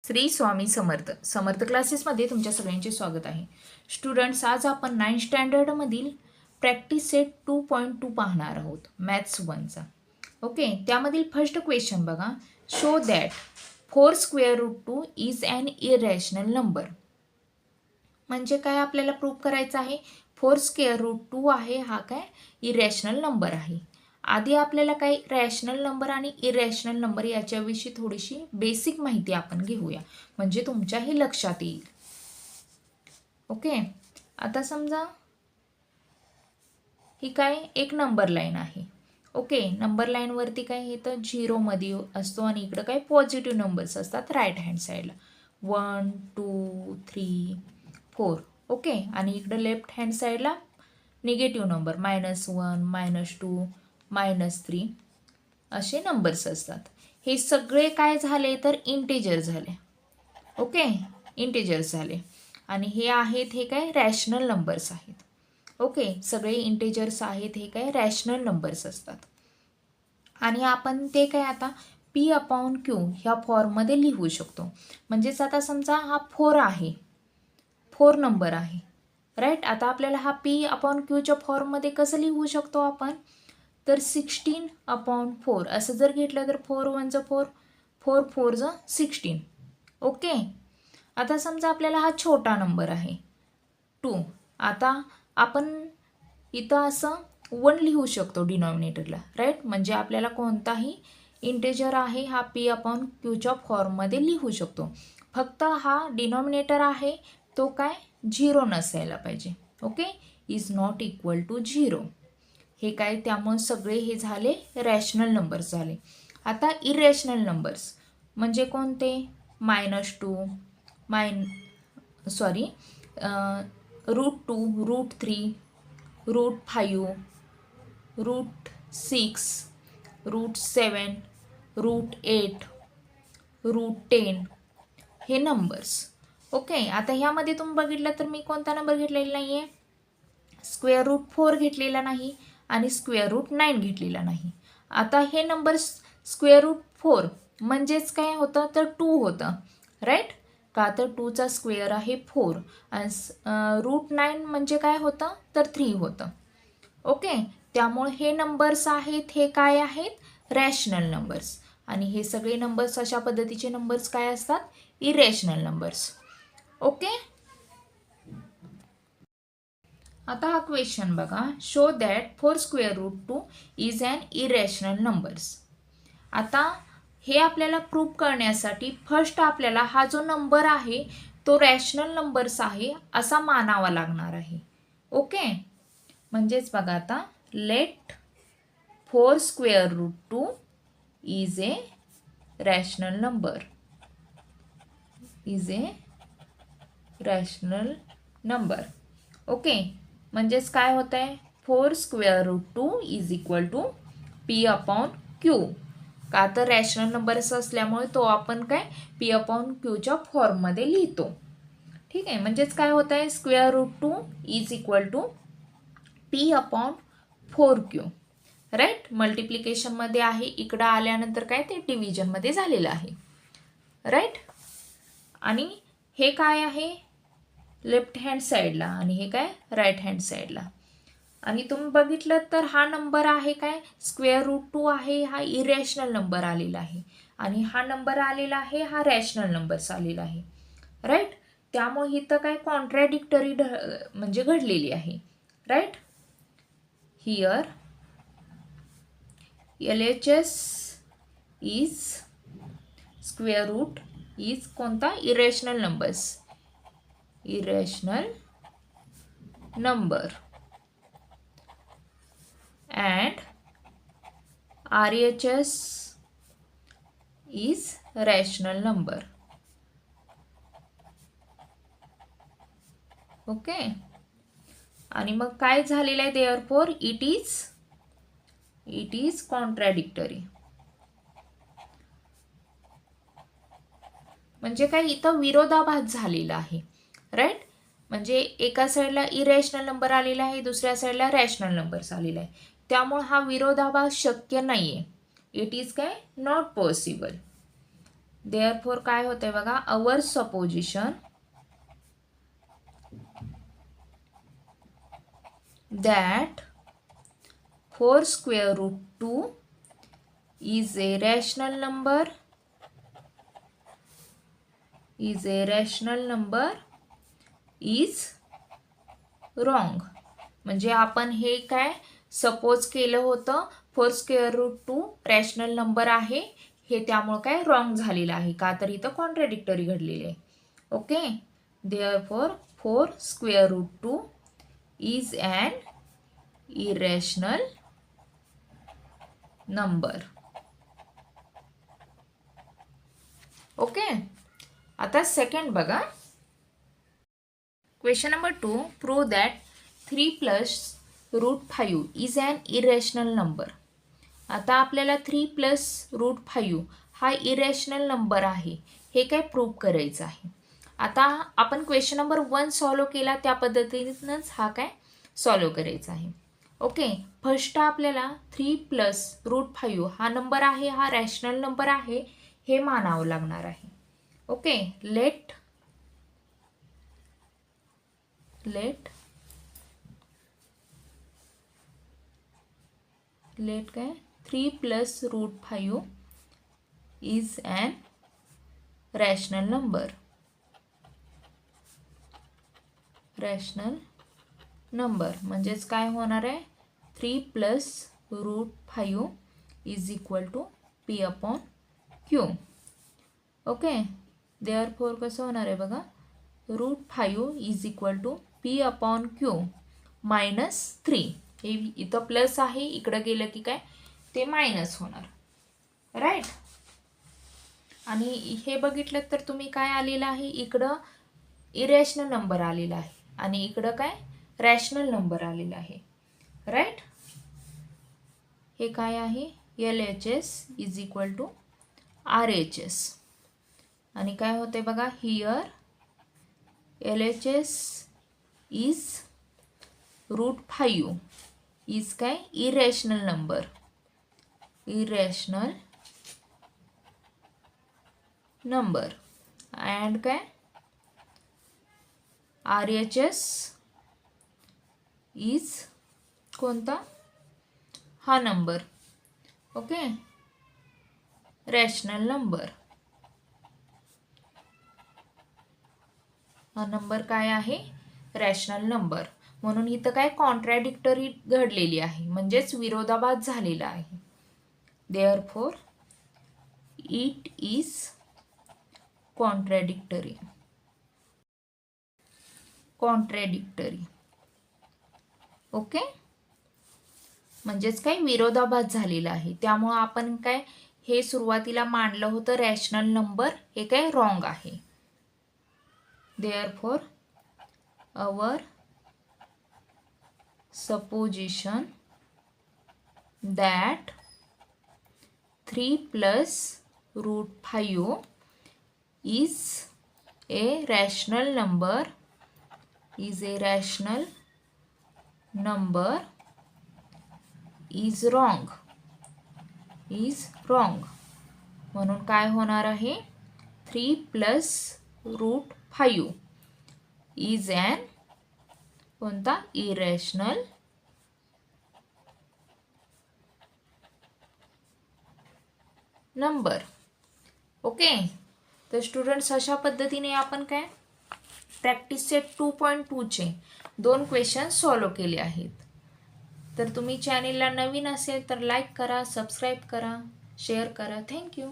श्री स्वामी समर्थ समर्थ क्लासेसमध्ये तुमच्या सगळ्यांचे स्वागत आहे. स्टुडंट्स, आज आपण 9th स्टँडर्डमधील प्रॅक्टिस सेट 2.2 पाहणार आहोत, मॅथ्स 1चा. ओके, त्यामधील फर्स्ट क्वेश्चन बघा. Show that 4 square root 2 is an irrational number. म्हणजे काय आपल्याला प्रूव्ह करायचं आहे? 4 स्क्वेअर रूट 2 आहे हा काय इरॅशनल नंबर आहे. आधी आपल्याला काही रॅशनल नंबर आणि इरॅशनल नंबर याच्याविषयी थोडीशी बेसिक माहिती आपण घेऊया, म्हणजे तुमच्याही लक्षात येईल. ओके, आता समजा ही काय एक नंबर लाईन आहे. ओके, नंबर लाईनवरती काय येतं 0 मध्ये असतो आणि इकडं काय पॉझिटिव्ह नंबर्स असतात राईट हँड साईडला 1 2 3 4. ओके, आणि इकडं लेफ्ट हँड साईडला निगेटिव्ह नंबर -1 -2 -3 असे नंबर्स असतात. हे सगळे काय झाले तर इंटिजर झाले. ओके, इंटिजर्स झाले आणि हे आहेत हे काय रॅशनल नंबर्स आहेत. ओके, सगळे इंटिजर्स आहेत हे काय रॅशनल नंबर्स असतात. आणि आपण ते काय आता P/Q ह्या फॉर्ममध्ये लिहू शकतो. म्हणजेच आता समजा हा 4 आहे, 4 नंबर आहे राईट. आता आपल्याला हा P/Qच्या फॉर्ममध्ये कसं लिहू शकतो आपण? तर 16/4 असं जर घेतलं तर 4 1 4 4 4 16. ओके, आता समजा आपल्याला हा छोटा नंबर आहे 2. आता आपण इथं असं 1 लिहू शकतो डिनॉमिनेटरला राईट. म्हणजे आपल्याला कोणताही इंटेजर आहे हा P/Qच्या फॉर्ममध्ये लिहू शकतो. फक्त हा डिनॉमिनेटर आहे तो काय 0 नसायला पाहिजे. Okay, is not equal to 0. हे काय त्यामुळे सगळे हे झाले रॅशनल नंबर्स झाले. आता इरॅशनल नंबर्स म्हणजे कोणते? -2 √2 √3 √5 √6 √7 √8 √10 हे नंबर्स. ओके, आता ह्यामध्ये तुम्ही बघितलं तर मी कोणता नंबर घेतलेला नाही आहे, स्क्वेअर रूट 4 घेतलेला नाही आणि स्क्वेअर रूट 9 घेतलेला नाही. आता हे नंबर स्क्वेअर रूट 4 म्हणजेच काय होतं तर 2 होतं राईट. का तर 2चा स्क्वेअर आहे 4 आणि रूट 9 म्हणजे काय होतं तर 3 होतं. ओके, त्यामुळे हे नंबर्स आहेत हे काय आहेत रॅशनल नंबर्स. आणि हे सगळे नंबर्स अशा पद्धतीचे नंबर्स काय असतात इरॅशनल नंबर्स. ओके, आता हा क्वेश्चन बघा. Show that 4 square root 2 is an irrational numbers. आता हे आपल्याला प्रूव्ह करण्यासाठी फर्स्ट आपल्याला हा जो नंबर आहे तो रॅशनल नंबर्स आहे असा मानावा लागणार आहे. ओके, म्हणजेच बघा आता let 4 square root 2 is a rational number, is a rational number. Okay, म्हणजेच काय होत आहे 4 square root 2 is equal to P/Q. का तर रॅशनल नंबर्स असल्यामुळे तो आपण काय P/Qच्या फॉर्ममध्ये लिहितो. ठीक आहे, म्हणजेच काय होत आहे square root 2 is equal to P/4Q right. मल्टिप्लिकेशनमध्ये आहे, इकडं आल्यानंतर काय ते डिव्हिजनमध्ये झालेलं आहे राईट. आणि हे काय आहे लेफ्ट हँड साईडला आणि हे काय राईट हँड साईडला. आणि तुम्ही बघितलं तर हा नंबर आहे काय स्क्वेअर रूट 2 आहे हा इरॅशनल नंबर आलेला आहे आणि हा नंबर आलेला आहे हा रॅशनल नंबर्स आलेला आहे राईट. त्यामुळे इथं काय कॉन्ट्रॅडिक्टरी म्हणजे घडलेली आहे right. Here LHS is square root is कोणता irrational numbers, irrational number and RHS is rational number. Okay, आणि मग काय झालेलं आहे therefore it is contradictory. म्हणजे काय इथं विरोधाभास झालेला आहे राईट. म्हणजे एका साईडला इरॅशनल नंबर आलेला आहे, दुसऱ्या साईडला रॅशनल नंबर्स आलेला आहे. त्यामुळे हा विरोधाभास शक्य नाही आहे. इट इज काय नॉट पॉसिबल. देअरफॉर काय होतंय बघा, our supposition that 4 square root 2 is a rational number is wrong. म्हणजे आपण हे काय सपोज केलं होतं 4 स्क्वेअर रूट 2 रॅशनल नंबर आहे, हे त्यामुळे काय रॉंग झालेलं आहे, का तर इथं कॉन्ट्रॅडिक्टरी घडलेली आहे. Okay, therefore 4 square root 2 is an irrational number. Okay, आता सेकंड बघा. Question number 2, prove that 3 plus root 5 is an irrational number. आता आपल्याला 3 प्लस रूट 5 हा इरेशनल नंबर आहे, हे काय प्रूव्ह करायचं आहे. आता आपण क्वेश्चन नंबर 1 सॉल्व केला त्या पद्धतीनेच हा काय सॉल्व करायचा आहे. ओके, फर्स्ट आपल्याला 3 प्लस रूट 5 हा नंबर आहे, हा रॅशनल नंबर आहे, हे मानावं लागणार आहे. ओके, लेट काय 3 plus root 5 is an rational number. म्हणजेच काय होणार आहे, 3 plus root 5 is equal to p upon q. Okay, therefore कसं होणार आहे बघा, root 5 is equal to p upon q minus 3. हे इथं प्लस आहे, इकडं गेलं की काय ते मायनस होणार, राईट. आणि हे बघितलं तर तुम्ही काय आलेलं आहे, इकडं इरेशनल नंबर आलेला आहे आणि इकडं काय रॅशनल नंबर आलेला आहे, राईट. हे काय आहे, LHS is equal to RHS. आणि काय होते बघा, here LHS is root 5 is काय इरेशनल नंबर, अँड काय RHS इज कोणता, हा नंबर. Okay, rational number. हा नंबर काय आहे, रॅशनल नंबर. म्हणून इथं काय कॉन्ट्रॅडिक्टरी घडलेली आहे, म्हणजेच विरोधाभास झालेला आहे. Therefore it is contradictory. Okay, म्हणजेच काय विरोधाभास झालेला आहे, त्यामुळं आपण काय हे सुरुवातीला मांडलं होतं रॅशनल नंबर, हे काय रॉंग आहे. Therefore our supposition that 3 plus root 5 is a rational number is a rational number is wrong. म्हणून काय होणार आहे, 3 प्लस रूट 5 इज ॲन कोणता इरेशनल नंबर. ओके, तर स्टुडंट्स अशा पद्धतीने आपण काय प्रॅक्टिस सेट 2.2चे 2 क्वेश्चन सॉल्व केले आहेत. तर तुम्ही चॅनेलला नवीन असेल तर लाईक करा, सबस्क्राईब करा, शेअर करा. थँक्यू.